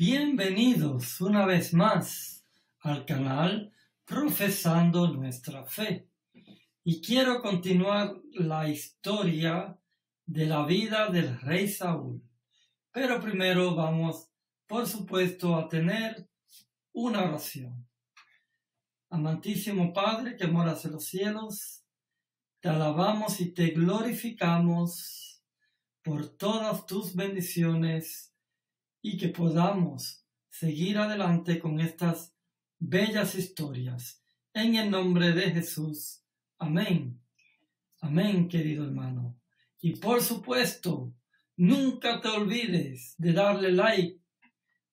Bienvenidos una vez más al canal Profesando Nuestra Fe. Y quiero continuar la historia de la vida del rey Saúl. Pero primero vamos, por supuesto, a tener una oración. Amantísimo Padre que moras en los cielos, te alabamos y te glorificamos por todas tus bendiciones y que podamos seguir adelante con estas bellas historias. En el nombre de Jesús. Amén. Amén, querido hermano. Y por supuesto, nunca te olvides de darle like,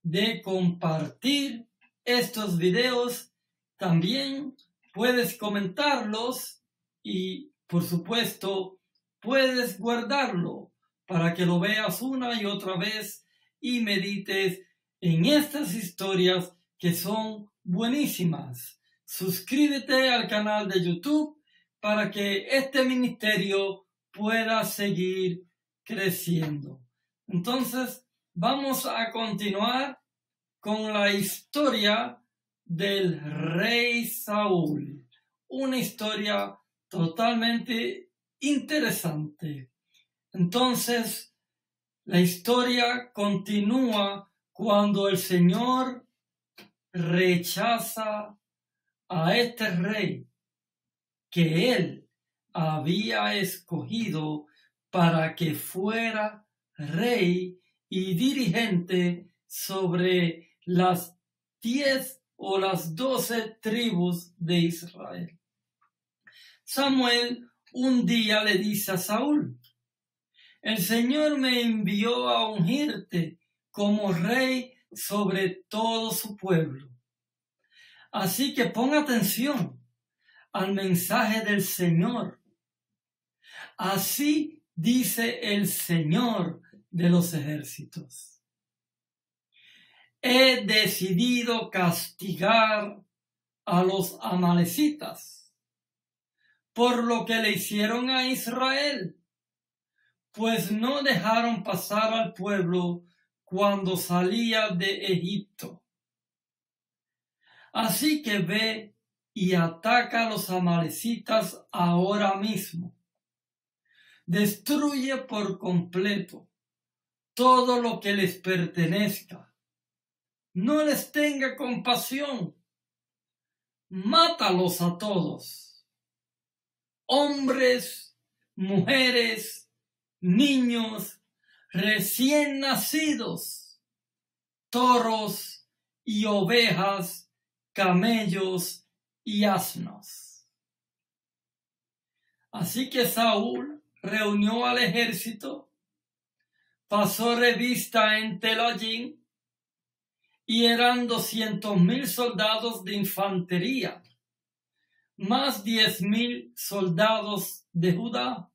de compartir estos videos. También puedes comentarlos y, por supuesto, puedes guardarlo para que lo veas una y otra vez y medites en estas historias que son buenísimas. Suscríbete al canal de YouTube para que este ministerio pueda seguir creciendo. Entonces, vamos a continuar con la historia del rey Saúl. Una historia totalmente interesante. Entonces, la historia continúa cuando el Señor rechaza a este rey que él había escogido para que fuera rey y dirigente sobre las 10 o las 12 tribus de Israel. Samuel un día le dice a Saúl: el Señor me envió a ungirte como rey sobre todo su pueblo. Así que pon atención al mensaje del Señor. Así dice el Señor de los ejércitos: he decidido castigar a los amalecitas por lo que le hicieron a Israel, pues no dejaron pasar al pueblo cuando salía de Egipto. Así que ve y ataca a los amalecitas ahora mismo. Destruye por completo todo lo que les pertenezca. No les tenga compasión. Mátalos a todos. Hombres, mujeres, niños, recién nacidos, toros y ovejas, camellos y asnos. Así que Saúl reunió al ejército, pasó revista en Telayín, y eran 200,000 soldados de infantería, más 10,000 soldados de Judá.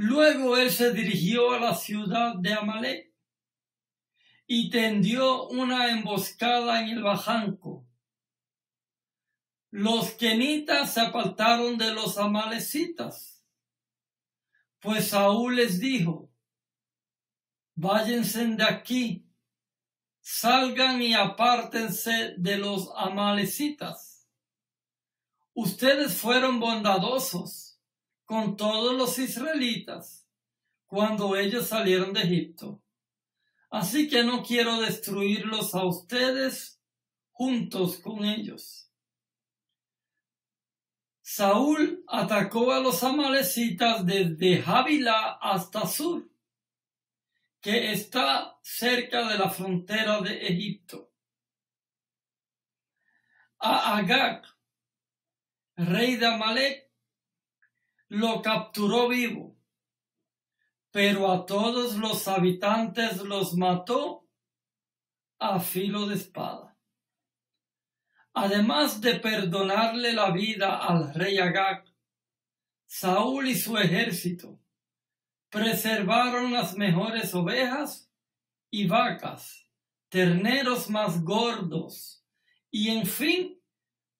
Luego él se dirigió a la ciudad de Amalec y tendió una emboscada en el bajanco. Los quenitas se apartaron de los amalecitas, pues Saúl les dijo: váyanse de aquí, salgan y apártense de los amalecitas. Ustedes fueron bondadosos con todos los israelitas cuando ellos salieron de Egipto. Así que no quiero destruirlos a ustedes juntos con ellos. Saúl atacó a los amalecitas desde Havilá hasta Sur, que está cerca de la frontera de Egipto. A Agag, rey de Amalec, lo capturó vivo, pero a todos los habitantes los mató a filo de espada. Además de perdonarle la vida al rey Agag, Saúl y su ejército preservaron las mejores ovejas y vacas, terneros más gordos y, en fin,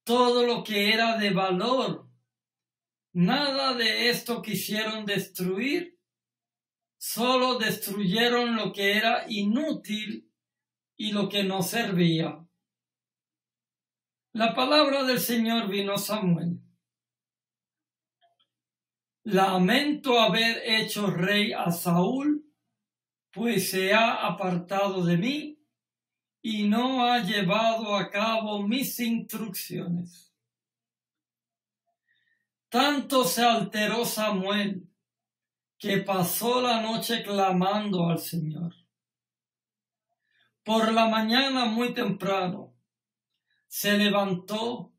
todo lo que era de valor. Nada de esto quisieron destruir, solo destruyeron lo que era inútil y lo que no servía. La palabra del Señor vino a Samuel. Lamento haber hecho rey a Saúl, pues se ha apartado de mí y no ha llevado a cabo mis instrucciones. Tanto se alteró Samuel que pasó la noche clamando al Señor. Por la mañana muy temprano se levantó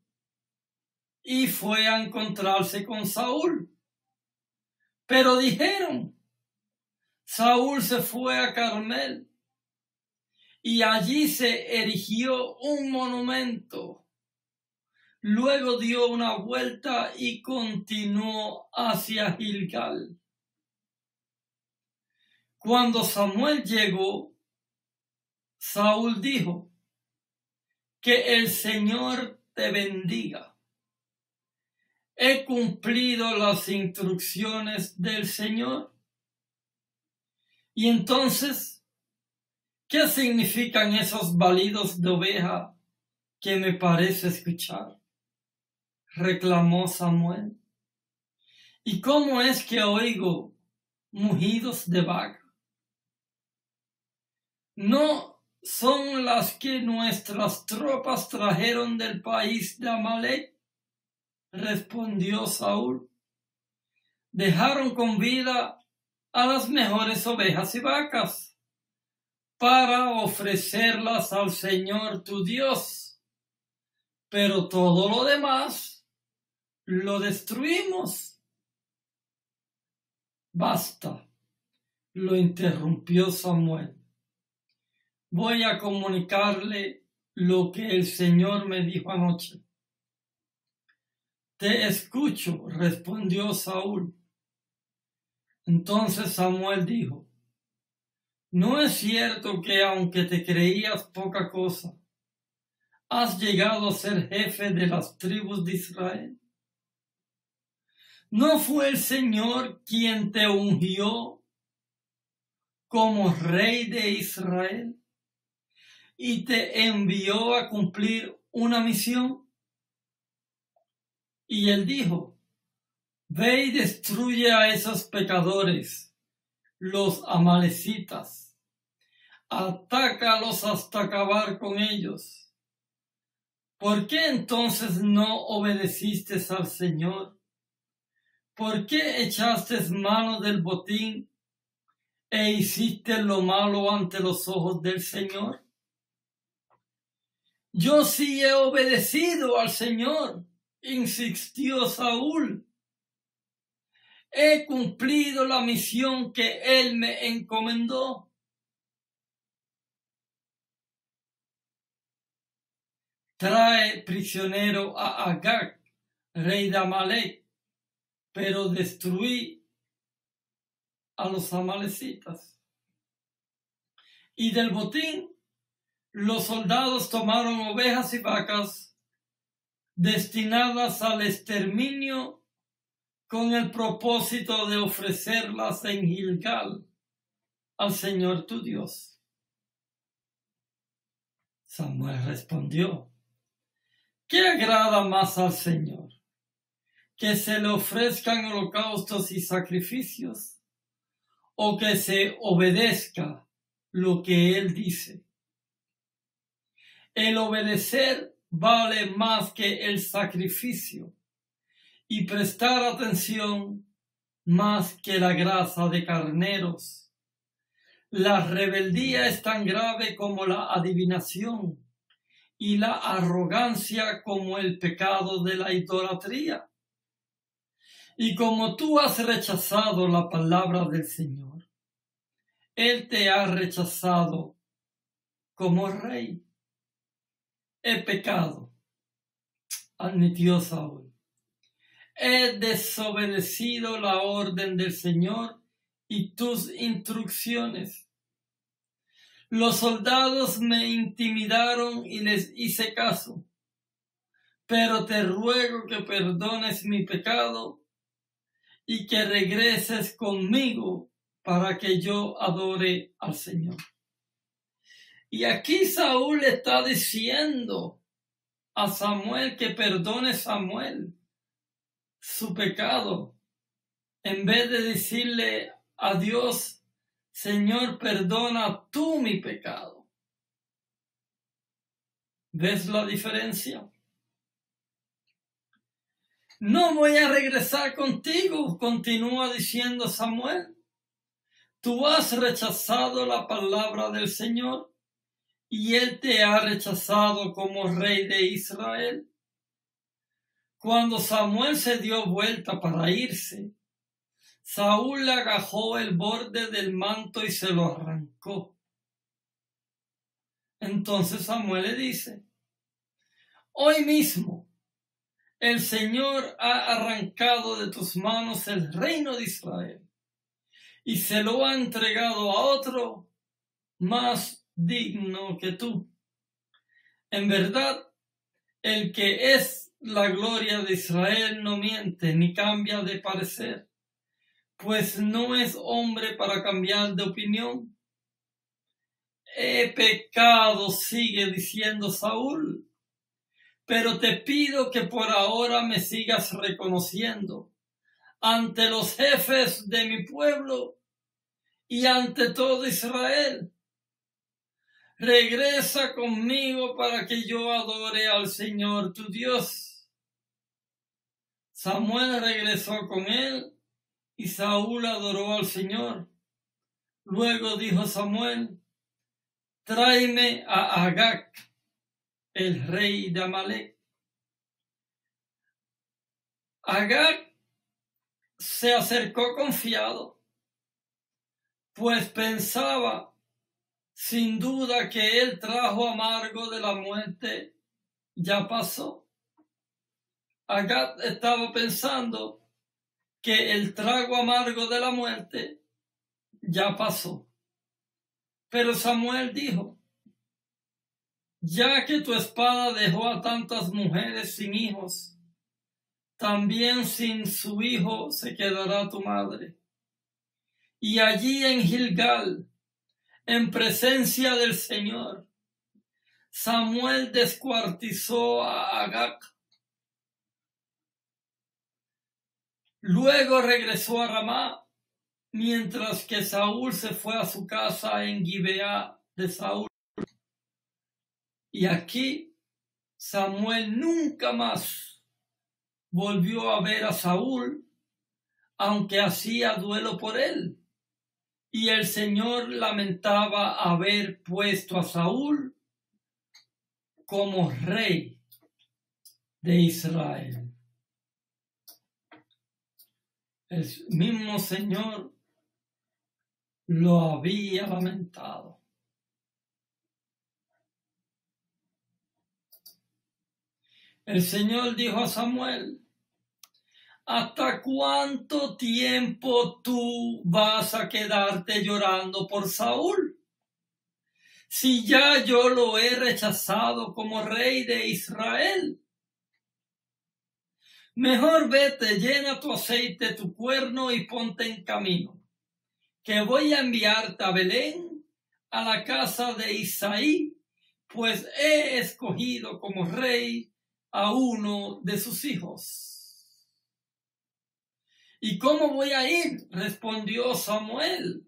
y fue a encontrarse con Saúl. Pero dijeron, Saúl se fue a Carmel y allí se erigió un monumento. Luego dio una vuelta y continuó hacia Gilgal. Cuando Samuel llegó, Saúl dijo, que el Señor te bendiga. He cumplido las instrucciones del Señor. Y entonces, ¿qué significan esos balidos de oveja que me parece escuchar? Reclamó Samuel. ¿Y cómo es que oigo mugidos de vaca? ¿No son las que nuestras tropas trajeron del país de Amalek? Respondió Saúl. Dejaron con vida a las mejores ovejas y vacas para ofrecerlas al Señor tu Dios, pero todo lo demás lo destruimos. Basta, lo interrumpió Samuel. Voy a comunicarle lo que el Señor me dijo anoche. Te escucho, respondió Saúl. Entonces Samuel dijo, ¿no es cierto que aunque te creías poca cosa, has llegado a ser jefe de las tribus de Israel? ¿No fue el Señor quien te ungió como rey de Israel y te envió a cumplir una misión? Y él dijo, ve y destruye a esos pecadores, los amalecitas. Atácalos hasta acabar con ellos. ¿Por qué entonces no obedeciste al Señor? ¿Por qué echaste mano del botín e hiciste lo malo ante los ojos del Señor? Yo sí he obedecido al Señor, insistió Saúl. He cumplido la misión que él me encomendó. Trae prisionero a Agag, rey de Amalek, pero destruí a los amalecitas. Y del botín, los soldados tomaron ovejas y vacas destinadas al exterminio con el propósito de ofrecerlas en Gilgal al Señor tu Dios. Samuel respondió, ¿qué agrada más al Señor? ¿Que se le ofrezcan holocaustos y sacrificios? ¿O que se obedezca lo que Él dice? El obedecer vale más que el sacrificio y prestar atención más que la grasa de carneros. La rebeldía es tan grave como la adivinación y la arrogancia como el pecado de la idolatría. Y como tú has rechazado la palabra del Señor, Él te ha rechazado como rey. He pecado, admitió Saúl. He desobedecido la orden del Señor y tus instrucciones. Los soldados me intimidaron y les hice caso, pero te ruego que perdones mi pecado y que regreses conmigo para que yo adore al Señor. Y aquí Saúl está diciendo a Samuel que perdone Samuel su pecado, en vez de decirle a Dios, Señor, perdona tú mi pecado. ¿Ves la diferencia? No voy a regresar contigo, continúa diciendo Samuel. Tú has rechazado la palabra del Señor y Él te ha rechazado como rey de Israel. Cuando Samuel se dio vuelta para irse, Saúl le agajó el borde del manto y se lo arrancó. Entonces Samuel le dice, hoy mismo el Señor ha arrancado de tus manos el reino de Israel y se lo ha entregado a otro más digno que tú. En verdad, el que es la gloria de Israel no miente ni cambia de parecer, pues no es hombre para cambiar de opinión. He pecado, sigue diciendo Saúl, pero te pido que por ahora me sigas reconociendo ante los jefes de mi pueblo y ante todo Israel. Regresa conmigo para que yo adore al Señor tu Dios. Samuel regresó con él y Saúl adoró al Señor. Luego dijo Samuel, tráeme a Agag, el rey de Amalec. Agag se acercó confiado, pues pensaba sin duda que el trago amargo de la muerte ya pasó. Agag estaba pensando que el trago amargo de la muerte ya pasó. Pero Samuel dijo, ya que tu espada dejó a tantas mujeres sin hijos, también sin su hijo se quedará tu madre. Y allí en Gilgal, en presencia del Señor, Samuel descuartizó a Agag. Luego regresó a Ramá, mientras que Saúl se fue a su casa en Gibeá de Saúl. Y aquí Samuel nunca más volvió a ver a Saúl, aunque hacía duelo por él. Y el Señor lamentaba haber puesto a Saúl como rey de Israel. El mismo Señor lo había lamentado. El Señor dijo a Samuel, ¿hasta cuánto tiempo tú vas a quedarte llorando por Saúl? Si ya yo lo he rechazado como rey de Israel. Mejor vete, llena tu aceite, tu cuerno y ponte en camino, que voy a enviarte a Belén, a la casa de Isaí, pues he escogido como rey a uno de sus hijos. ¿Y cómo voy a ir?, respondió Samuel.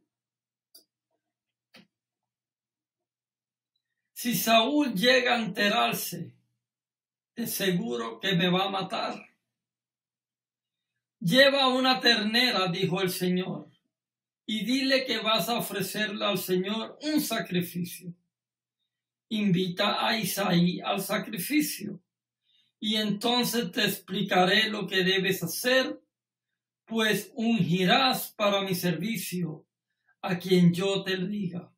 Si Saúl llega a enterarse, de seguro que me va a matar. Lleva una ternera, dijo el Señor, y dile que vas a ofrecerle al Señor un sacrificio. Invita a Isaí al sacrificio, y entonces te explicaré lo que debes hacer, pues ungirás para mi servicio a quien yo te diga.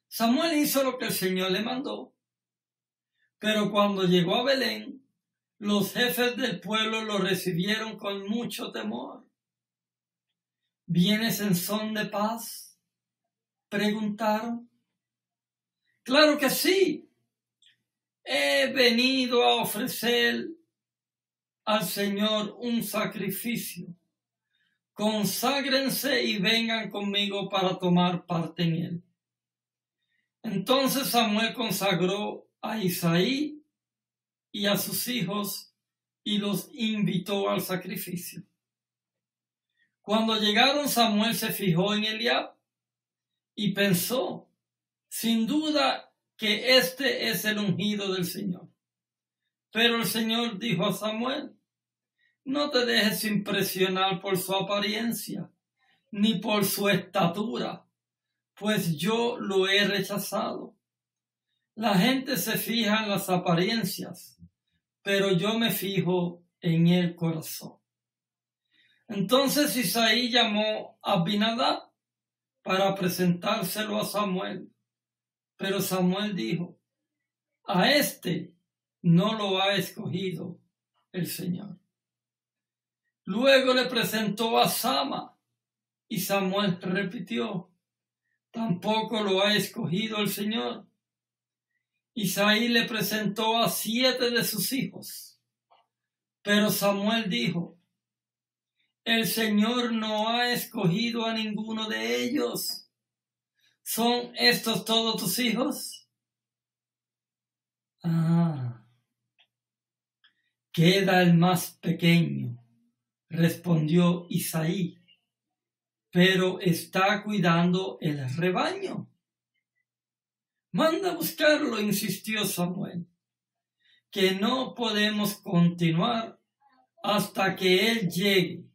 Samuel hizo lo que el Señor le mandó, pero cuando llegó a Belén, los jefes del pueblo lo recibieron con mucho temor. ¿Vienes en son de paz?, preguntaron. Claro que sí. He venido a ofrecer al Señor un sacrificio. Conságrense y vengan conmigo para tomar parte en él. Entonces Samuel consagró a Isaí y a sus hijos y los invitó al sacrificio. Cuando llegaron, Samuel se fijó en Eliab y pensó, sin duda que este es el ungido del Señor. Pero el Señor dijo a Samuel, no te dejes impresionar por su apariencia, ni por su estatura, pues yo lo he rechazado. La gente se fija en las apariencias, pero yo me fijo en el corazón. Entonces Isaí llamó a Abinadab para presentárselo a Samuel, pero Samuel dijo, a este no lo ha escogido el Señor. Luego le presentó a Sama, y Samuel repitió, tampoco lo ha escogido el Señor. Isaí le presentó a 7 de sus hijos, pero Samuel dijo, el Señor no ha escogido a ninguno de ellos. ¿Son estos todos tus hijos? Queda el más pequeño, respondió Isaí, pero está cuidando el rebaño. Manda a buscarlo, insistió Samuel, que no podemos continuar hasta que él llegue.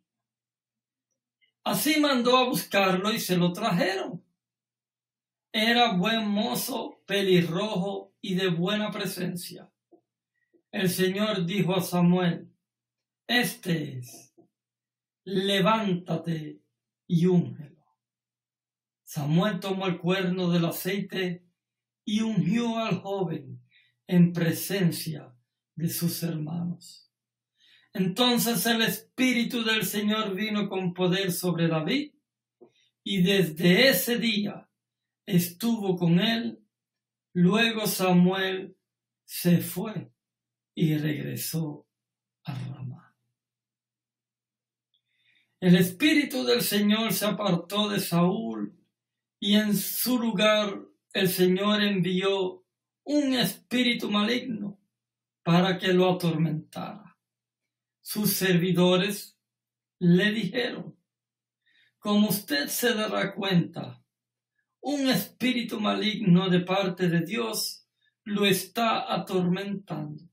Así mandó a buscarlo y se lo trajeron. Era buen mozo, pelirrojo y de buena presencia. El Señor dijo a Samuel, este es, levántate y úngelo. Samuel tomó el cuerno del aceite y ungió al joven en presencia de sus hermanos. Entonces el Espíritu del Señor vino con poder sobre David, y desde ese día estuvo con él. Luego Samuel se fue y regresó a Ramá. El Espíritu del Señor se apartó de Saúl, y en su lugar el Señor envió un espíritu maligno para que lo atormentara. Sus servidores le dijeron, como usted se dará cuenta, un espíritu maligno de parte de Dios lo está atormentando.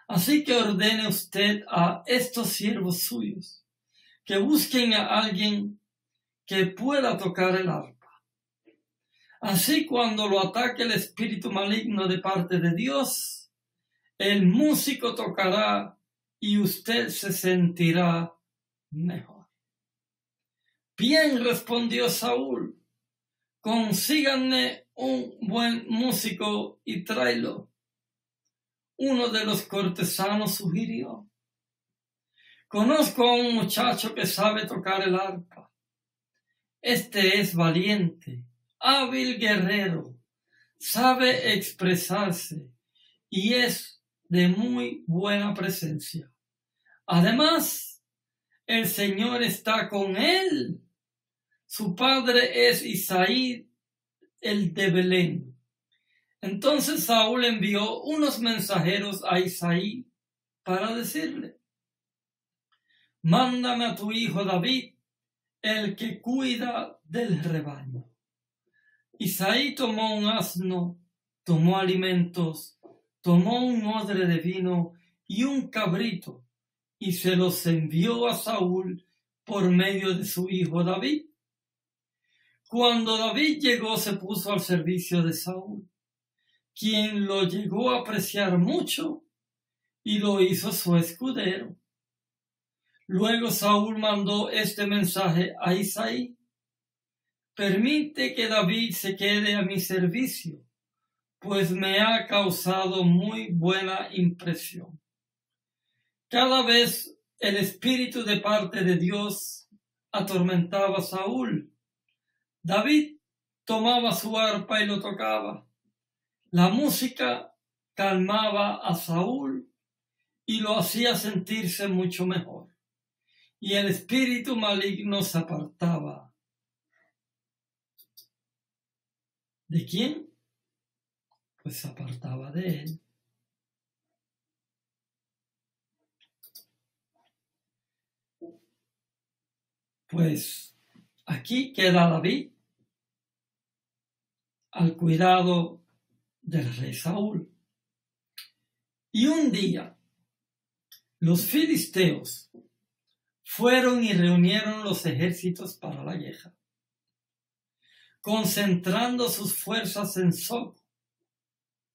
Así que ordene usted a estos siervos suyos que busquen a alguien que pueda tocar el arpa. Así cuando lo ataque el espíritu maligno de parte de Dios, el músico tocará y usted se sentirá mejor. Bien, respondió Saúl, consíganme un buen músico y tráelo. Uno de los cortesanos sugirió, conozco a un muchacho que sabe tocar el arpa. Este es valiente, hábil guerrero, sabe expresarse y es de muy buena presencia. Además, el Señor está con él. Su padre es Isaí, el de Belén. Entonces Saúl envió unos mensajeros a Isaí para decirle, mándame a tu hijo David, el que cuida del rebaño. Isaí tomó un asno, tomó alimentos, tomó un odre de vino y un cabrito, y se los envió a Saúl por medio de su hijo David. Cuando David llegó, se puso al servicio de Saúl, quien lo llegó a apreciar mucho y lo hizo su escudero. Luego Saúl mandó este mensaje a Isaí, permite que David se quede a mi servicio, pues me ha causado muy buena impresión. Cada vez el espíritu de parte de Dios atormentaba a Saúl. David tomaba su arpa y lo tocaba. La música calmaba a Saúl y lo hacía sentirse mucho mejor. Y el espíritu maligno se apartaba. ¿De quién? pues se apartaba de él. Pues aquí queda David al cuidado del rey Saúl. Y un día los filisteos fueron y reunieron los ejércitos para la guerra, concentrando sus fuerzas en Soco,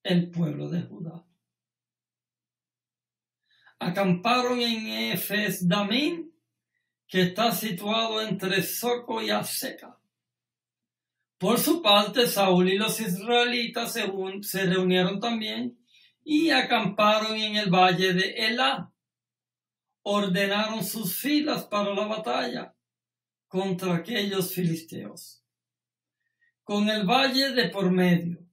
el pueblo de Judá. Acamparon en Efes-Damim, que está situado entre Soco y Aseca. Por su parte, Saúl y los israelitas se reunieron también y acamparon en el valle de Elá. Ordenaron sus filas para la batalla contra aquellos filisteos. Con el valle de por medio,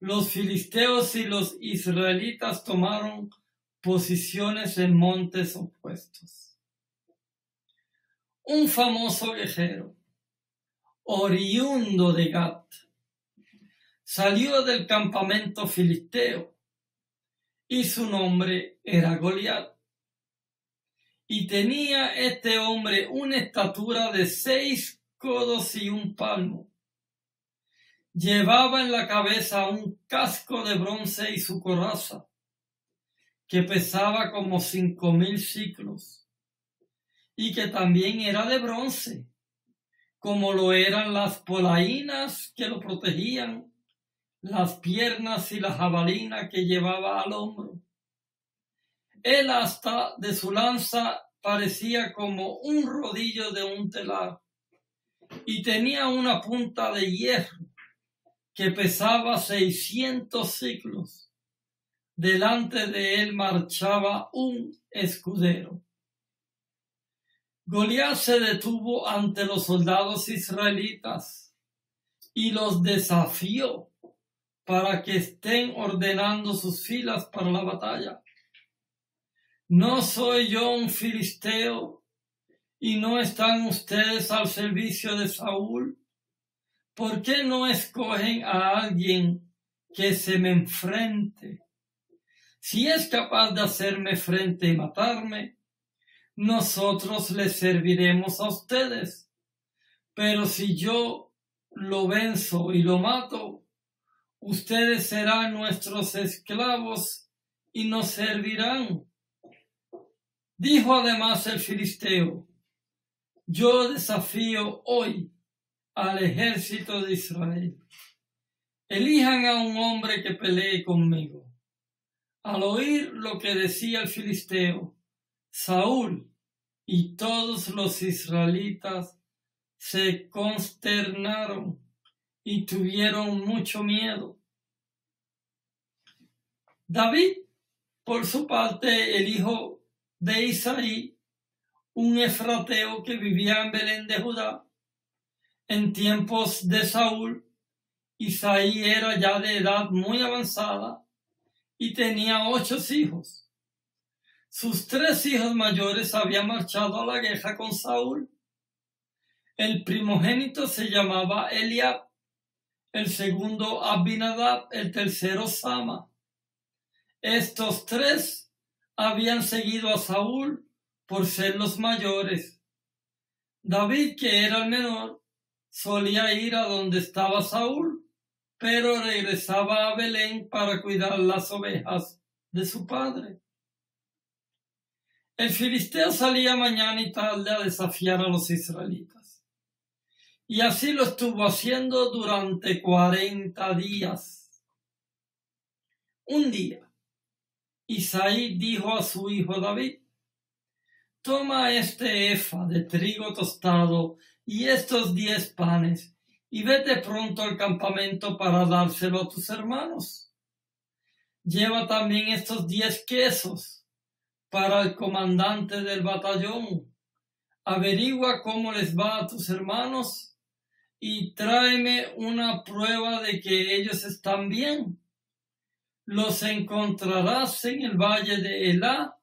los filisteos y los israelitas tomaron posiciones en montes opuestos. Un famoso guerrero, oriundo de Gat, salió del campamento filisteo y su nombre era Goliat. Y tenía este hombre una estatura de 6 codos y 1 palmo. Llevaba en la cabeza un casco de bronce y su coraza, que pesaba como 5,000 siclos, y que también era de bronce, como lo eran las polainas que lo protegían, las piernas y la jabalina que llevaba al hombro. El asta de su lanza parecía como un rodillo de un telar, y tenía una punta de hierro que pesaba 600 siclos. Delante de él marchaba un escudero. Goliat se detuvo ante los soldados israelitas y los desafió para que estén ordenando sus filas para la batalla. ¿No soy yo un filisteo y no están ustedes al servicio de Saúl? ¿Por qué no escogen a alguien que se me enfrente? Si es capaz de hacerme frente y matarme, nosotros les serviremos a ustedes. Pero si yo lo venzo y lo mato, ustedes serán nuestros esclavos y nos servirán. Dijo además el filisteo: yo desafío hoy al ejército de Israel. Elijan a un hombre que pelee conmigo. Al oír lo que decía el filisteo, Saúl y todos los israelitas se consternaron y tuvieron mucho miedo. David, por su parte, el hijo de Isaí, un efrateo que vivía en Belén de Judá, en tiempos de Saúl, Isaí era ya de edad muy avanzada y tenía 8 hijos. Sus 3 hijos mayores habían marchado a la guerra con Saúl. El primogénito se llamaba Eliab, el segundo Abinadab, el tercero Sama. Estos 3 habían seguido a Saúl por ser los mayores. David, que era el menor, solía ir a donde estaba Saúl, pero regresaba a Belén para cuidar las ovejas de su padre. El filisteo salía mañana y tarde a desafiar a los israelitas, y así lo estuvo haciendo durante 40 días. Un día, Isaí dijo a su hijo David: toma este efa de trigo tostado y estos 10 panes, y vete pronto al campamento para dárselo a tus hermanos. Lleva también estos 10 quesos para el comandante del batallón. Averigua cómo les va a tus hermanos y tráeme una prueba de que ellos están bien. Los encontrarás en el valle de Elá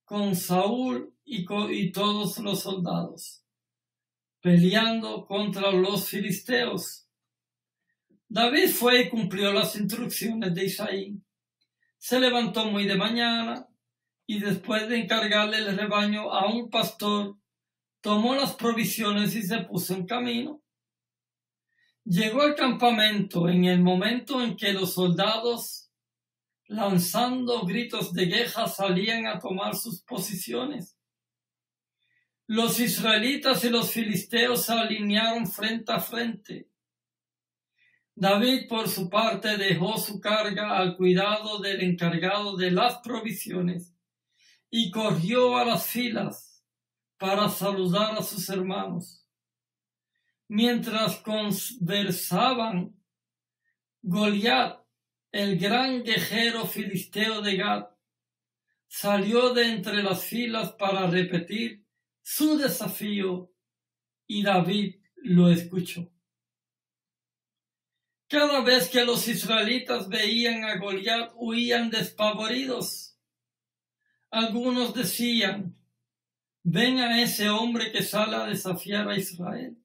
con Saúl y todos los soldados, peleando contra los filisteos. David fue y cumplió las instrucciones de Isaí. Se levantó muy de mañana y después de encargarle el rebaño a un pastor, tomó las provisiones y se puso en camino. Llegó al campamento en el momento en que los soldados, lanzando gritos de guerra, salían a tomar sus posiciones. Los israelitas y los filisteos se alinearon frente a frente. David, por su parte, dejó su carga al cuidado del encargado de las provisiones y corrió a las filas para saludar a sus hermanos. Mientras conversaban, Goliat, el gran guerrero filisteo de Gat, salió de entre las filas para repetir su desafío y David lo escuchó. Cada vez que los israelitas veían a Goliat, huían despavoridos. Algunos decían: ven a ese hombre que sale a desafiar a Israel.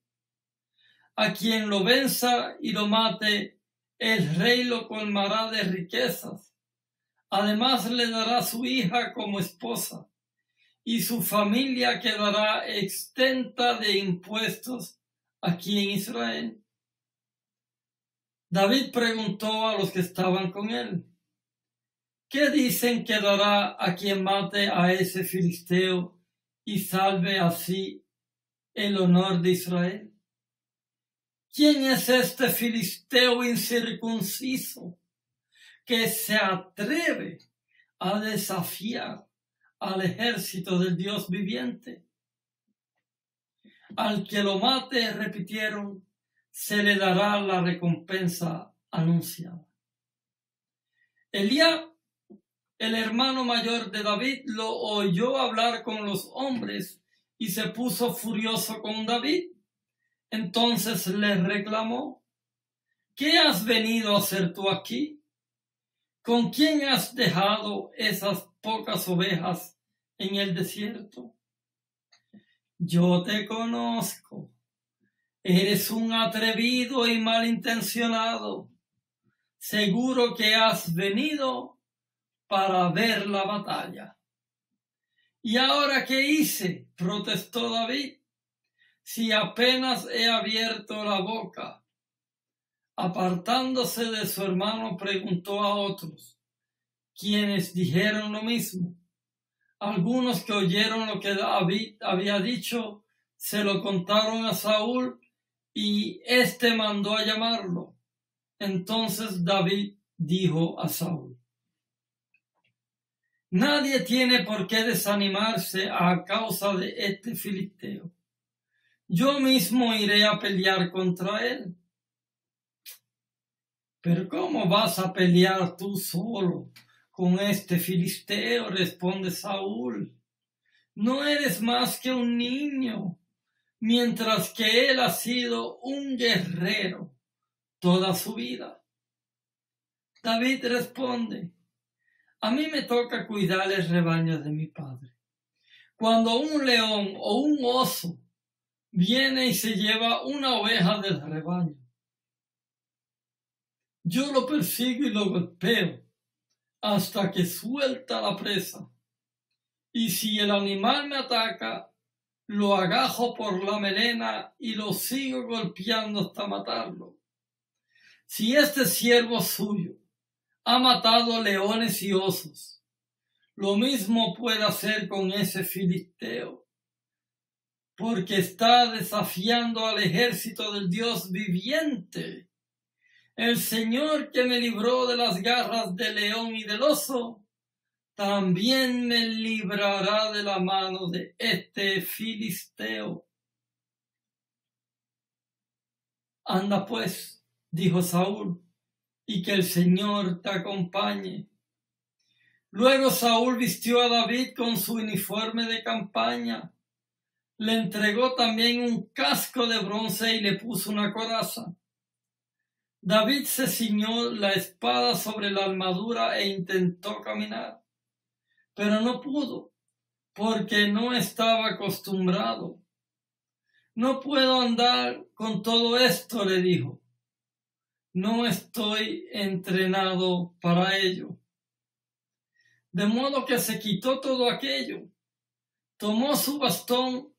A quien lo venza y lo mate, el rey lo colmará de riquezas. Además le dará su hija como esposa, y su familia quedará exenta de impuestos aquí en Israel. David preguntó a los que estaban con él: ¿qué dicen que dará a quien mate a ese filisteo y salve así el honor de Israel? ¿Quién es este filisteo incircunciso que se atreve a desafiar al ejército del Dios viviente? Al que lo mate, repitieron, se le dará la recompensa anunciada. Eliab, el hermano mayor de David, lo oyó hablar con los hombres y se puso furioso con David. Entonces le reclamó: ¿qué has venido a hacer tú aquí? ¿Con quién has dejado esas pocas ovejas en el desierto? Yo te conozco. Eres un atrevido y malintencionado. Seguro que has venido para ver la batalla. ¿Y ahora qué hice?, protestó David, si apenas he abierto la boca. Apartándose de su hermano, preguntó a otros, quienes dijeron lo mismo. Algunos que oyeron lo que David había dicho se lo contaron a Saúl y éste mandó a llamarlo. Entonces David dijo a Saúl: nadie tiene por qué desanimarse a causa de este filisteo. Yo mismo iré a pelear contra él. Pero ¿cómo vas a pelear tú solo con este filisteo?, responde Saúl. No eres más que un niño, mientras que él ha sido un guerrero toda su vida. David responde: a mí me toca cuidar el rebaño de mi padre. Cuando un león o un oso viene y se lleva una oveja del rebaño, yo lo persigo y lo golpeo hasta que suelta la presa. Y si el animal me ataca, lo agajo por la melena y lo sigo golpeando hasta matarlo. Si este siervo suyo ha matado leones y osos, lo mismo puede hacer con ese filisteo, porque está desafiando al ejército del Dios viviente. El Señor que me libró de las garras del león y del oso, también me librará de la mano de este filisteo. Anda pues, dijo Saúl, y que el Señor te acompañe. Luego Saúl vistió a David con su uniforme de campaña, le entregó también un casco de bronce y le puso una coraza. David se ciñó la espada sobre la armadura e intentó caminar, pero no pudo, porque no estaba acostumbrado. No puedo andar con todo esto, le dijo. no estoy entrenado para ello. De modo que se quitó todo aquello, tomó su bastón,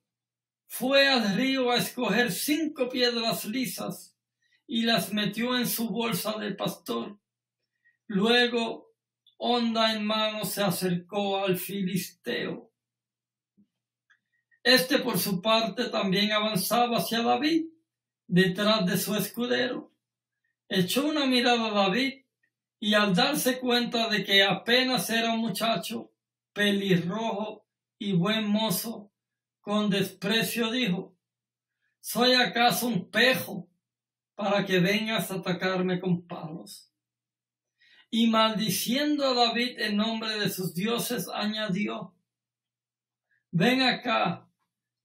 fue al río a escoger 5 piedras lisas y las metió en su bolsa de pastor. Luego, honda en mano, se acercó al filisteo. Este, por su parte, también avanzaba hacia David, detrás de su escudero. Echó una mirada a David y al darse cuenta de que apenas era un muchacho, pelirrojo y buen mozo, con desprecio dijo: ¿Soy acaso un pejo para que vengas a atacarme con palos? Y maldiciendo a David en nombre de sus dioses, añadió: Ven acá,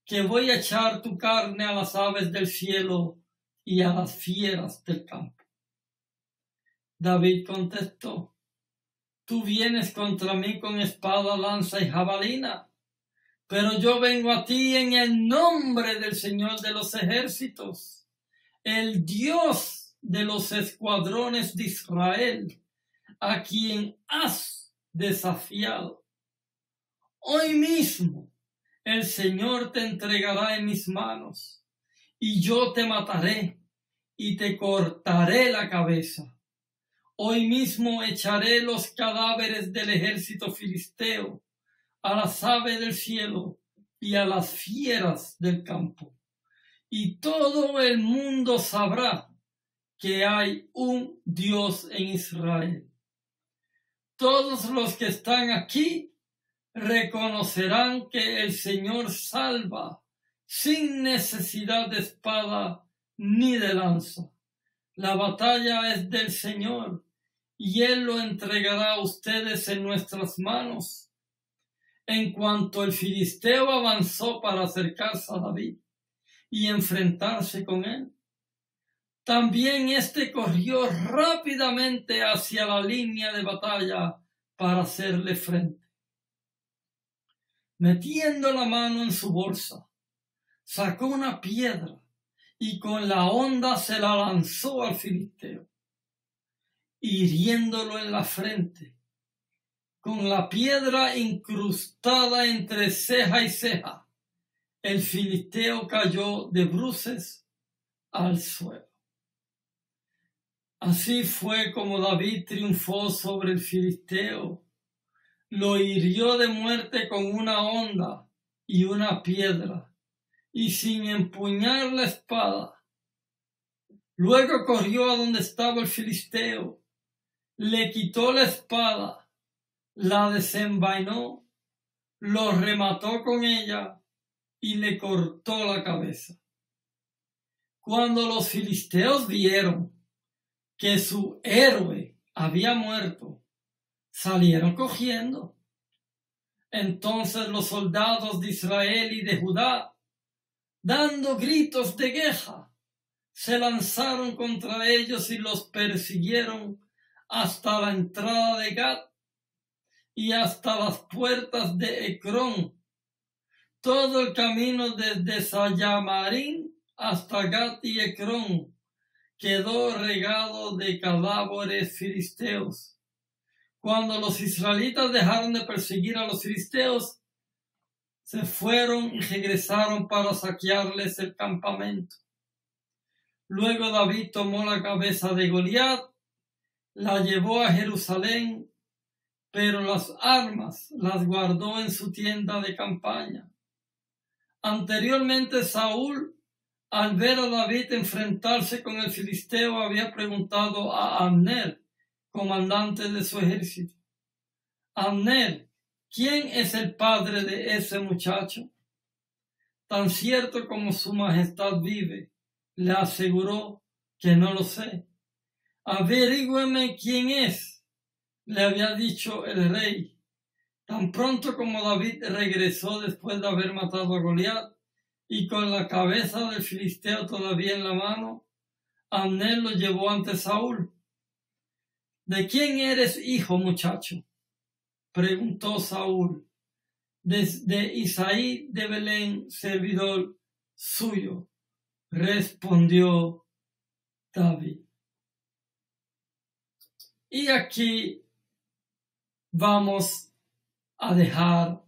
que voy a echar tu carne a las aves del cielo y a las fieras del campo. David contestó: Tú vienes contra mí con espada, lanza y jabalina, pero yo vengo a ti en el nombre del Señor de los ejércitos, el Dios de los escuadrones de Israel, a quien has desafiado. Hoy mismo el Señor te entregará en mis manos, y yo te mataré y te cortaré la cabeza. Hoy mismo echaré los cadáveres del ejército filisteo a las aves del cielo y a las fieras del campo. Y todo el mundo sabrá que hay un Dios en Israel. Todos los que están aquí reconocerán que el Señor salva sin necesidad de espada ni de lanza. La batalla es del Señor, y Él lo entregará a ustedes en nuestras manos. En cuanto el filisteo avanzó para acercarse a David y enfrentarse con él, también éste corrió rápidamente hacia la línea de batalla para hacerle frente. Metiendo la mano en su bolsa, sacó una piedra y con la honda se la lanzó al filisteo, hiriéndolo en la frente, con la piedra incrustada entre ceja y ceja. El filisteo cayó de bruces al suelo. Así fue como David triunfó sobre el filisteo. Lo hirió de muerte con una honda y una piedra, y sin empuñar la espada. Luego corrió a donde estaba el filisteo, le quitó la espada, la desenvainó, lo remató con ella y le cortó la cabeza. Cuando los filisteos vieron que su héroe había muerto, salieron cogiendo. Entonces los soldados de Israel y de Judá, dando gritos de guerra, se lanzaron contra ellos y los persiguieron hasta la entrada de Gat y hasta las puertas de Ecrón. Todo el camino desde Sayamarín hasta Gat y Ecrón quedó regado de cadáveres filisteos. Cuando los israelitas dejaron de perseguir a los filisteos, se fueron y regresaron para saquearles el campamento. Luego David tomó la cabeza de Goliat, la llevó a Jerusalén, pero las armas las guardó en su tienda de campaña. Anteriormente Saúl, al ver a David enfrentarse con el filisteo, había preguntado a Abner, comandante de su ejército: Abner, ¿quién es el padre de ese muchacho? Tan cierto como su majestad vive, le aseguró, que no lo sé. Averígüeme quién es, le había dicho el rey. Tan pronto como David regresó después de haber matado a Goliat y con la cabeza del filisteo todavía en la mano, Abner lo llevó ante Saúl. ¿De quién eres hijo, muchacho?, preguntó Saúl. De Isaí de Belén, servidor suyo, respondió David. Y aquí vamos a dejar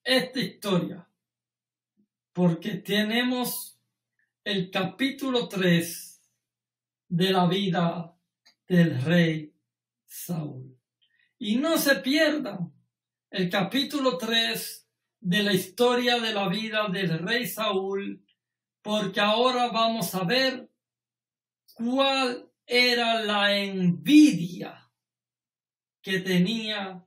esta historia, porque tenemos el capítulo 3 de la vida del rey Saúl. Y no se pierdan el capítulo 3 de la historia de la vida del rey Saúl, porque ahora vamos a ver cuál era la envidia que tenía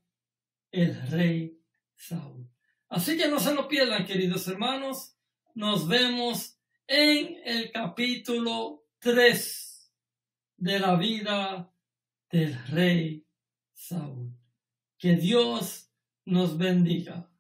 el rey Saúl. Así que no se lo pierdan, queridos hermanos. Nos vemos en el capítulo 3 de la vida del rey Saúl. Que Dios nos bendiga.